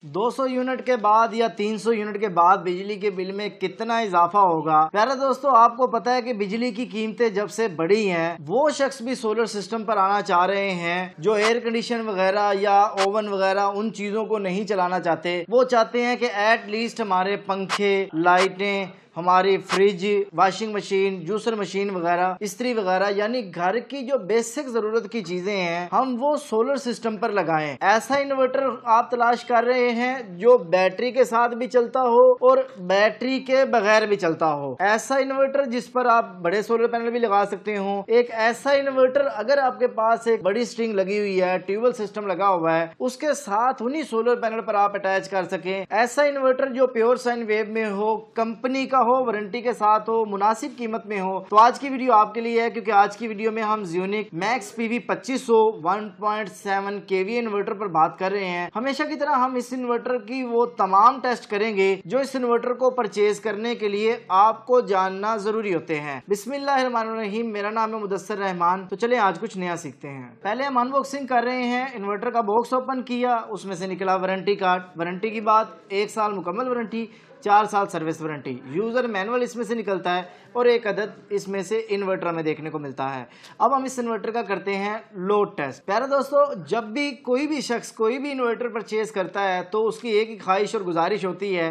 200 unit के बाद या 300 यूनिट के बाद बिजली के बिल में कितना इजाफा होगा। प्यारे दोस्तों, आपको पता है कि बिजली की कीमतें जब से बढ़ी हैं, वो शख्स भी सोलर सिस्टम पर आना चाह रहे हैं जो एयर कंडीशन वगैरह या ओवन वगैरह उन चीजों को नहीं चलाना चाहते। वो चाहते हैं कि एटलीस्ट हमारे पंखे, लाइटें, हमारी fridge, washing machine, juicer machine वगैरह, इस्त्री वगैरह, यानी घर की जो बेसिक जरूरत की चीजें हैं हम वो सोलर सिस्टम पर लगाएं। ऐसा इन्वर्टर आप तलाश कर रहे हैं जो बैटरी के साथ भी चलता हो और बैटरी के बगैर भी चलता हो। ऐसा इन्वर्टर जिस पर आप बड़े सोलर पैनल भी लगा सकते हो। एक ऐसा इन्वर्टर अगर आपके पास एक बड़ी स्ट्रिंग लगी हुई है, ट्यूबवेल सिस्टम लगा हुआ है, उसके साथ उन्हीं सोलर पैनल पर आप अटैच कर सकें। ऐसा इन्वर्टर जो प्योर साइन वेव में हो, कंपनी का हो, वारंटी के साथ हो, मुनासिब कीमत में हो। तो आज की वीडियो आपके लिए है, क्योंकि आज की वीडियो में हम ज़्यूनिक मैक्स पीवी 2500 1.7 केवी इन्वर्टर पर बात कर रहे हैं। हमेशा की तरह हम इस इन्वर्टर की वो तमाम टेस्ट करेंगे जो इस इन्वर्टर को परचेज करने के लिए आपको जानना जरूरी होते हैं। बिस्मिल्लाहिर्रहमानिर्रहीम, मेरा नाम है मुदस्सिर रहमान। तो चले आज कुछ नया सीखते हैं। पहले हम अनबॉक्सिंग कर रहे हैं। इन्वर्टर का बॉक्स ओपन किया, उसमें से निकला वारंटी कार्ड। वारंटी की बात, 1 साल मुकम्मल वारंटी, 4 साल सर्विस वारंटी। यूजर मैनुअल इसमें से निकलता है और एक अदद इसमें से इन्वर्टर में देखने को मिलता है। अब हम इस इन्वर्टर का करते हैं लोड टेस्ट। प्यारे दोस्तों, जब भी कोई भी शख्स कोई भी इन्वर्टर परचेज करता है तो उसकी एक ही ख्वाहिश और गुजारिश होती है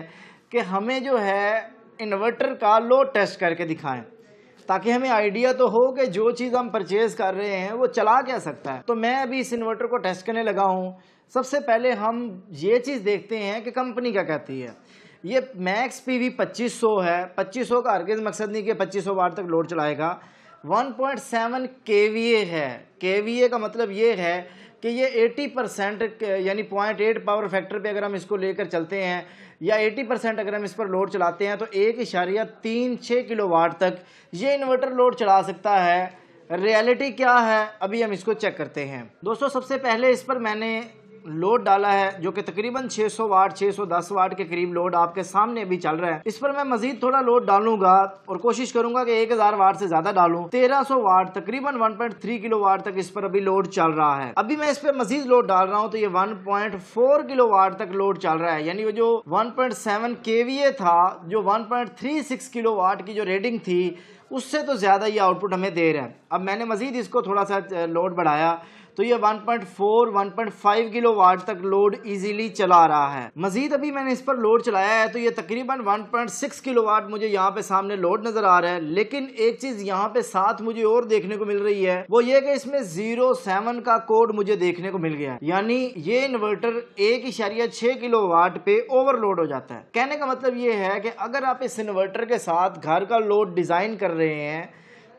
कि हमें जो है इन्वर्टर का लोड टेस्ट करके दिखाएं, ताकि हमें आइडिया तो हो कि जो चीज़ हम परचेज कर रहे हैं वो चला क्या सकता है। तो मैं अभी इस इन्वर्टर को टेस्ट करने लगा हूँ। सबसे पहले हम ये चीज़ देखते हैं कि कंपनी क्या कहती है। ये मैक्स पीवी 2500 है। 2500 का हरगिज़ मकसद नहीं कि 2500 वाट तक लोड चलाएगा। 1.7 केवीए है। केवीए का मतलब ये है कि ये 80% यानी 0.8 पावर फैक्टर पे अगर हम इसको लेकर चलते हैं या 80% अगर हम इस पर लोड चलाते हैं तो 1.36 किलोवाट तक ये इन्वर्टर लोड चला सकता है। रियलिटी क्या है अभी हम इसको चेक करते हैं। दोस्तों, सबसे पहले इस पर मैंने लोड डाला है जो कि तकरीबन 600 वाट 610 वाट के करीब लोड आपके सामने अभी चल रहा है। इस पर मैं मजीद थोड़ा लोड डालूंगा और कोशिश करूंगा कि 1000 वाट से ज्यादा डालूं। 1300 वाट तकरीबन 1.3 किलो वाट तक इस पर अभी लोड चल रहा है। अभी मैं इस पर मजीद लोड डाल रहा हूं तो ये 1.4 किलो वाट तक लोड चल रहा है। यानी वो जो 1.7 केवीए था, जो 1.36 किलो वाट की जो रेटिंग थी, उससे तो ज्यादा ये आउटपुट हमें दे रहा है। अब मैंने मजीद इसको थोड़ा सा लोड बढ़ाया तो ये 1.4 1.5 किलो वाट तक लोड इजीली चला रहा है। मजीद अभी मैंने इस पर लोड चलाया है तो ये तकरीबन 1.6 किलो वाट मुझे यहाँ पे सामने लोड नजर आ रहा है। लेकिन एक चीज यहाँ पे साथ मुझे और देखने को मिल रही है, वो ये कि इसमें 07 का कोड मुझे देखने को मिल गया है। यानी ये इन्वर्टर 1.6 किलो वाट पे ओवरलोड हो जाता है। कहने का मतलब ये है कि अगर आप इस इन्वर्टर के साथ घर का लोड डिजाइन कर रहे हैं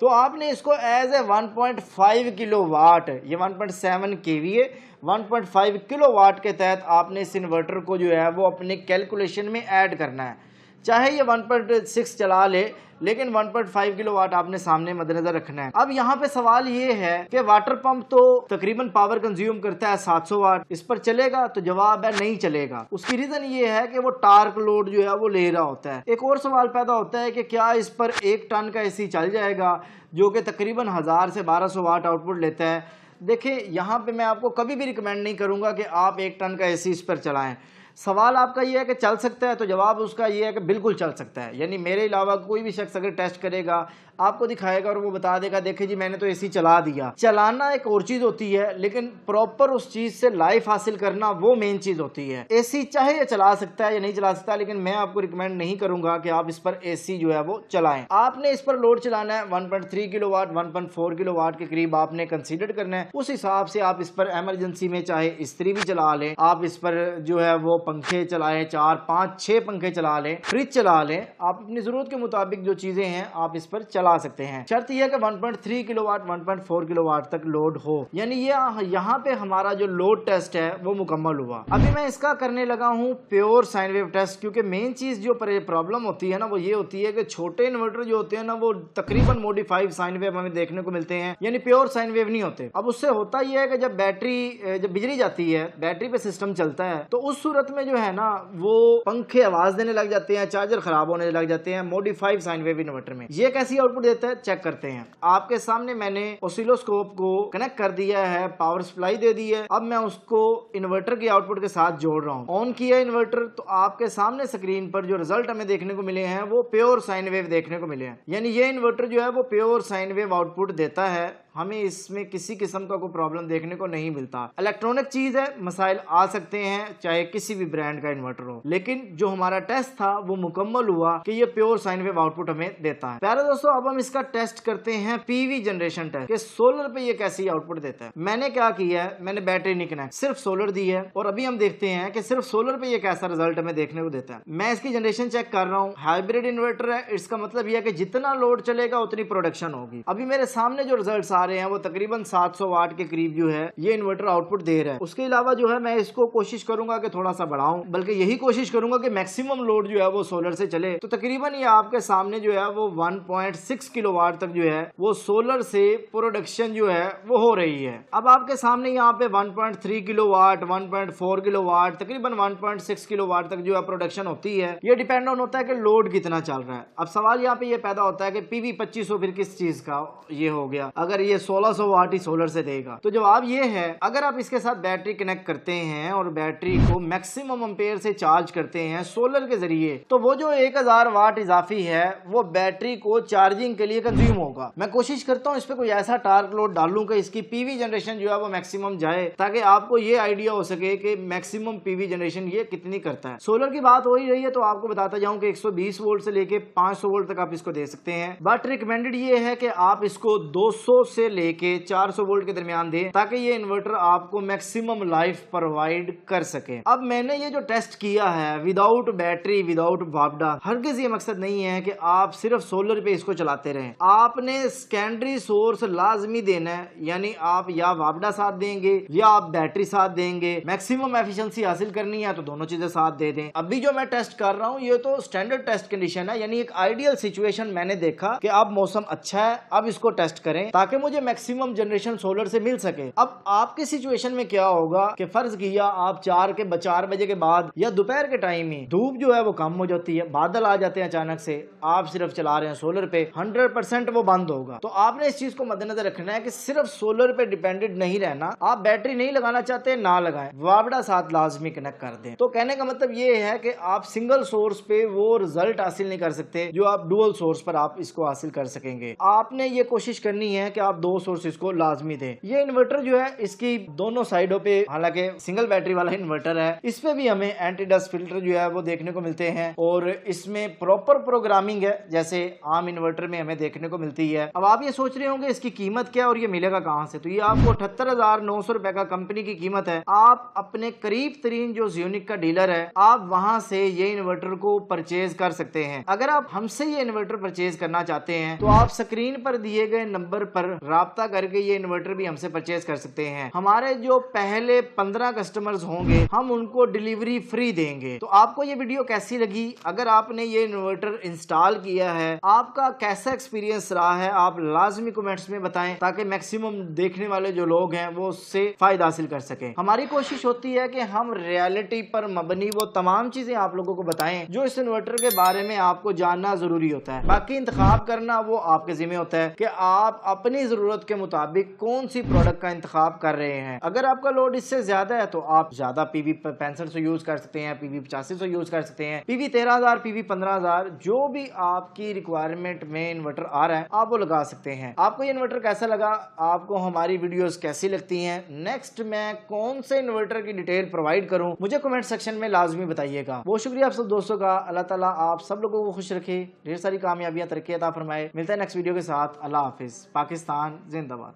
तो आपने इसको एज ए 1.5 किलो वाट, ये 1.7 केवीए 1.5 किलो वाट के तहत आपने इस इन्वर्टर को जो है वो अपने कैलकुलेशन में ऐड करना है। चाहे ये 1.6 चला ले, लेकिन 1.5 किलो वाट आपने सामने मद्देनजर रखना है। अब यहाँ पे सवाल ये है कि वाटर पंप तो तकरीबन पावर कंज्यूम करता है 700 वाट, इस पर चलेगा? तो जवाब है नहीं चलेगा। उसकी रीजन ये है कि वो टार्क लोड जो है वो ले रहा होता है। एक और सवाल पैदा होता है कि क्या इस पर 1 टन का एसी चल जाएगा, जो कि तकरीबन 1000 से 1200 वाट आउटपुट लेता है। देखिए, यहाँ पे मैं आपको कभी भी रिकमेंड नहीं करूंगा कि आप 1 टन का एसी इस पर चलाएं। सवाल आपका ये है कि चल सकता है, तो जवाब उसका ये है कि बिल्कुल चल सकता है। यानी मेरे अलावा कोई भी शख्स अगर टेस्ट करेगा, आपको दिखाएगा और वो बता देगा देखिए जी मैंने तो एसी चला दिया। चलाना एक और चीज होती है, लेकिन प्रॉपर उस चीज से लाइफ हासिल करना वो मेन चीज होती है। एसी चाहे ये चला सकता है या नहीं चला सकता, लेकिन मैं आपको रिकमेंड नहीं करूंगा कि आप इस पर एसी जो है वो चलाएं। आपने इस पर लोड चलाना है 1.3 किलो वाट 1.4 किलो वाट के करीब आपने कंसीडर करना है। उस हिसाब से आप इस पर एमरजेंसी में चाहे इस्त्री भी चला लें, आप इस पर जो है वो पंखे चलाएं, 4 5 6 पंखे चला लें, फ्रिज चला लें। आप अपनी जरूरत के मुताबिक जो चीजें हैं आप इस पर चला सकते हैं। शर्त यह है कि 1.3 किलोवाट 1.4 किलोवाट तक लोड हो। यानी ये यहाँ पे हमारा जो लोड टेस्ट है वो मुकम्मल हुआ। अभी मैं इसका करने लगा हूँ प्योर साइन वेव टेस्ट, क्योंकि मेन चीज जो प्रॉब्लम होती है ना वो ये होती है कि छोटे इन्वर्टर जो होते हैं ना वो तकरीबन मॉडिफाइड साइन वेव हमें देखने को मिलते हैं, यानी प्योर साइन वेव नहीं होते। अब उससे होता यह है कि जब बिजली जाती है, बैटरी पे सिस्टम चलता है, तो उस सूरत में जो है ना वो पंखे आवाज देने लग जाते हैं, चार्जर खराब होने लग जाते हैं मॉडिफाइड साइन वेव इन्वर्टर में। ये कैसी आउटपुट देता है चेक करते हैं। आपके सामने मैंने ऑसिलोस्कोप को कनेक्ट कर दिया है, पावर सप्लाई दे दी है। अब मैं उसको इन्वर्टर की आउटपुट के साथ जोड़ रहा हूँ। ऑन किया इन्वर्टर तो आपके सामने स्क्रीन पर जो रिजल्ट हमें देखने को मिले हैं वो प्योर साइन वेव देखने को मिले हैं। यानी ये इन्वर्टर जो है वो प्योर साइन वेव आउटपुट देता है, हमें इसमें किसी किस्म का कोई प्रॉब्लम देखने को नहीं मिलता। इलेक्ट्रॉनिक चीज है, मसाइल आ सकते हैं चाहे किसी भी ब्रांड का इन्वर्टर हो, लेकिन जो हमारा टेस्ट था वो मुकम्मल हुआ कि ये प्योर साइन वेव आउटपुट हमें देता है। प्यारे दोस्तों, अब हम इसका टेस्ट करते हैं पीवी जनरेशन टेस्ट कि सोलर पे ये कैसी आउटपुट देता है। मैंने क्या किया है, मैंने बैटरी नहीं कनेक्ट, सिर्फ सोलर दी है और अभी हम देखते हैं कि सिर्फ सोलर पे ये कैसा रिजल्ट हमें देखने को देता है। मैं इसकी जनरेशन चेक कर रहा हूँ, हाइब्रिड इन्वर्टर है, इसका मतलब यह है कि जितना लोड चलेगा उतनी प्रोडक्शन होगी। अभी मेरे सामने जो रिजल्ट आ रहे हैं वो तकरीबन 700 वाट के करीब जो है ये इन्वर्टर आउटपुट दे रहा है। उसके अलावा जो है मैं इसको कोशिश करूंगा कि थोड़ा सा बढ़ाऊं, बल्कि यही कोशिश करूंगा कि मैक्सिमम लोड जो है वो सोलर से चले। तो तकरीबन ये आपके सामने जो है वो 1.6 किलोवाट तक जो है वो सोलर से प्रोडक्शन जो है वो हो रही है। अब आपके सामने यहाँ पे 1.3 किलोवाट, 1.4 किलोवाट, तकरीबन 1.6 किलोवाट तक जो है प्रोडक्शन होती है। ये डिपेंड ऑन होता है कि लोड कितना चल रहा है। अब सवाल यहाँ पे ये पैदा होता है कि पीवी 2500 फिर किस चीज का ये हो गया, अगर ये 1600 वाट ही सोलर से देगा। तो जवाब ये है, अगर आप इसके साथ बैटरी कनेक्ट करते हैं और बैटरी को मैक्सिमम एम्पेयर से चार्ज करते हैं सोलर के जरिए, तो वो जो 1000 वाट इजाफी है वो बैटरी को चार्जिंग के लिए कंज्यूम होगा। मैं कोशिश करता हूँ इस पे कोई ऐसा टार्क लोड डालूं कि इसकी पीवी जनरेशन जो है वो मैक्सिमम जाए, ताकि आपको ये आइडिया हो सके कि मैक्सिमम पीवी जनरेशन ये कितनी करता है। सोलर की बात हो ही रही है तो आपको बताता जाऊं कि 120 वोल्ट से लेके 500 वोल्ट तक आप इसको दे सकते हैं, बट रिकमेंडेड ये है कि आप इसको 200 से लेके 400 वोल्ट के दरमियान दें, ताकि ये इन्वर्टर आपको मैक्सिमम लाइफ प्रोवाइड कर सके। अब मैंने ये जो टेस्ट किया है विदाउट बैटरी, विदाउट वापडा, हरगिज ये मकसद नहीं है कि आप सिर्फ सोलर पे इसको चलाते रहें। आपने सेकेंडरी सोर्स लाजमी देना है, यानी आप या वापडा साथ देंगे या आप बैटरी साथ देंगे। मैक्सिमम एफिशिएंसी हासिल करनी है तो दोनों चीजें साथ दे दें। अभी जो मैं टेस्ट कर रहा हूँ ये तो स्टैंडर्ड टेस्ट कंडीशन है, यानी एक आइडियल सिचुएशन मैंने देखा कि अब मौसम अच्छा है, अब इसको टेस्ट करें ताकि मुझे मैक्सिमम जनरेशन सोलर से मिल सके। अब आपके सिचुएशन में क्या होगा कि फर्ज किया आप 4 बजे के बाद या दोपहर के टाइम में धूप जो है वो कम हो जाती है, बादल आ जाते हैं अचानक से, आप सिर्फ चला रहे हैं सोलर पे, 100% वो बंद होगा। तो आपने इस चीज को मद्देनजर रखना है कि सिर्फ सोलर पे डिपेंडेंट नहीं रहना। आप बैटरी नहीं लगाना चाहते ना लगाएं, वापडा साथ लाजमी कनेक्ट कर दें। तो कहने का मतलब ये है कि आप सिंगल सोर्स पे वो रिजल्ट हासिल नहीं कर सकते जो आप डुअल सोर्स पर आप इसको हासिल कर सकेंगे। आपने ये कोशिश करनी है कि आप 2 सोर्सेज को लाजमी दें। ये इन्वर्टर जो है इसकी दोनों साइडों पे, हालांकि सिंगल बैटरी वाला इन्वर्टर है, इस पे भी हमें एंटी डस्ट फिल्टर जो है वो देखने को मिलते हैं और इसमें प्रॉपर प्रोग्रामिंग है जैसे आम इन्वर्टर में हमें देखने को मिलती है। अब आप ये सोच रहे होंगे इसकी कीमत क्या और ये मिलेगा कहां से, तो ये आपको 78,900 रुपए का कंपनी की कीमत है। आप अपने करीब तरीन जो ज़ियोनिक का डीलर है आप वहां से ये इन्वर्टर को परचेज कर सकते हैं। अगर आप हमसे ये इन्वर्टर परचेज करना चाहते हैं तो आप स्क्रीन पर दिए गए नंबर पर राब्ता करके ये इन्वर्टर भी हमसे परचेज कर सकते हैं। हमारे जो पहले 15 कस्टमर्स होंगे हम उनको डिलीवरी फ्री देंगे। तो आपको ये वीडियो कैसी लगी, अगर आपने ये इन्वर्टर इंस्टॉल किया है आपका कैसा एक्सपीरियंस रहा है, आप लाजमी कमेंट्स में बताएं ताकि मैक्सिमम देखने वाले जो लोग हैं वो उससे फायदा हासिल कर सकें। हमारी कोशिश होती है कि हम रियलिटी पर मबनी वो तमाम चीजें आप लोगों को बताएं जो इस इन्वर्टर के बारे में आपको जानना जरूरी होता है। बाकी इंतखाब करना वो आपके जिम्मे होता है कि आप अपनी जरूरत के मुताबिक कौन सी प्रोडक्ट का इंतखाब कर रहे हैं। अगर आपका लोड इससे ज्यादा है तो आप ज्यादा पीवी 6500 यूज कर सकते हैं, पीवी 8500 यूज कर सकते हैं, पीवी 13000, पीवी 15000, जो भी आपकी रिक्वायरमेंट में इन्वर्टर आ रहा है आप वो लगा सकते हैं। आपको ये इन्वर्टर कैसा लगा, आपको हमारी वीडियोस कैसी लगती हैं, नेक्स्ट मैं कौन से इन्वर्टर की डिटेल प्रोवाइड करूं, मुझे कमेंट सेक्शन में लाजमी बताइएगा। बहुत शुक्रिया आप सब दोस्तों का। अल्लाह ताला आप सब लोगों को खुश रखे, ढेर सारी कामयाबियां तरक्की अता फरमाए। मिलता है नेक्स्ट वीडियो के साथ। अल्लाह हाफिज। पाकिस्तान जिंदाबाद।